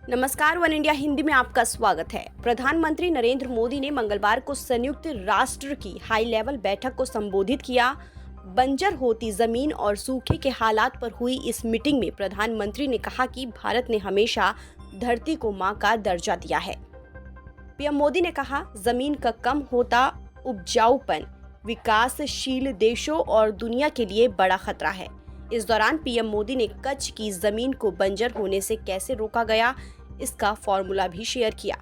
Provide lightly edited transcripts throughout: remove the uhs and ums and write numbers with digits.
नमस्कार, one India Hindi में आपका स्वागत है। प्रधानमंत्री नरेंद्र मोदी ने मंगलवार को संयुक्त राष्ट्र की हाई लेवल बैठक को संबोधित किया। बंजर होती जमीन और सूखे के हालात पर हुई इस मीटिंग में प्रधानमंत्री ने कहा कि भारत ने हमेशा धरती को मां का दर्जा दिया है। पीएम मोदी ने कहा, जमीन का कम होता उपजाऊपन विकासशील देशों और दुनिया के लिए बड़ा खतरा है। इस दौरान पीएम मोदी ने कच्छ की जमीन को बंजर होने से कैसे रोका गया, इसका फॉर्मूला भी शेयर किया।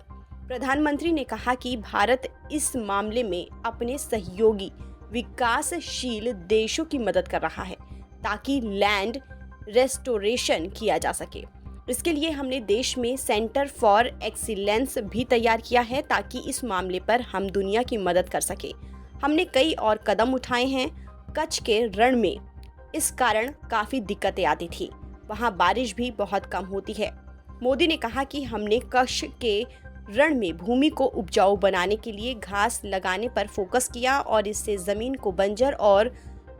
प्रधानमंत्री ने कहा कि भारत इस मामले में अपने सहयोगी विकासशील देशों की मदद कर रहा है ताकि लैंड रेस्टोरेशन किया जा सके। इसके लिए हमने देश में सेंटर फॉर एक्सीलेंस भी तैयार किया है ताकि इस मामले पर हम दुनिया की मदद कर सके। हमने कई और कदम उठाए हैं। कच्छ के रण में इस कारण काफी दिक्कतें आती थी, वहां बारिश भी बहुत कम होती है। मोदी ने कहा कि हमने कच्छ के रण में भूमि को उपजाऊ बनाने के लिए घास लगाने पर फोकस किया और इससे जमीन को बंजर और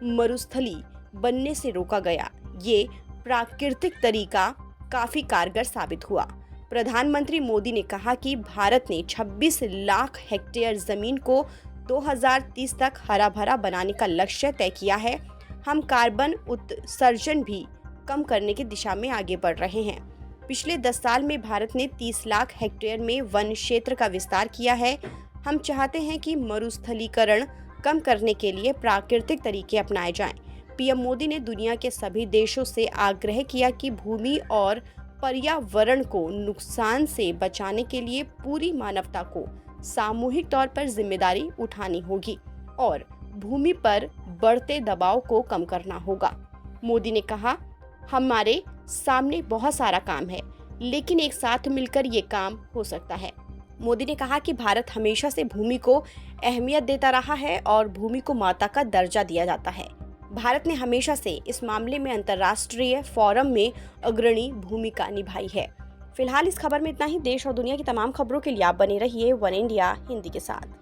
मरुस्थली बनने से रोका गया। ये प्राकृतिक तरीका काफी कारगर साबित हुआ। प्रधानमंत्री मोदी ने कहा कि भारत ने 26 लाख हेक्टेयर जमीन को 2030 तक हरा भरा बनाने का लक्ष्य तय किया है। हम कार्बन उत्सर्जन भी कम करने की दिशा में आगे बढ़ रहे हैं। पिछले 10 साल में भारत ने 30 लाख हेक्टेयर में वन क्षेत्र का विस्तार किया है। हम चाहते हैं कि मरुस्थलीकरण कम करने के लिए प्राकृतिक तरीके अपनाए जाएं। पीएम मोदी ने दुनिया के सभी देशों से आग्रह किया कि भूमि और पर्यावरण को नुकसान से बचाने के लिए पूरी मानवता को सामूहिक तौर पर जिम्मेदारी उठानी होगी और भूमि पर बढ़ते दबाव को कम करना होगा। मोदी ने कहा, हमारे सामने बहुत सारा काम है, लेकिन एक साथ मिलकर ये काम हो सकता है। मोदी ने कहा कि भारत हमेशा से भूमि को अहमियत देता रहा है और भूमि को माता का दर्जा दिया जाता है। भारत ने हमेशा से इस मामले में अंतर्राष्ट्रीय फोरम में अग्रणी भूमिका निभाई है। फिलहाल इस खबर में इतना ही। देश और दुनिया की तमाम खबरों के लिए आप बने रहिए वन इंडिया हिंदी के साथ।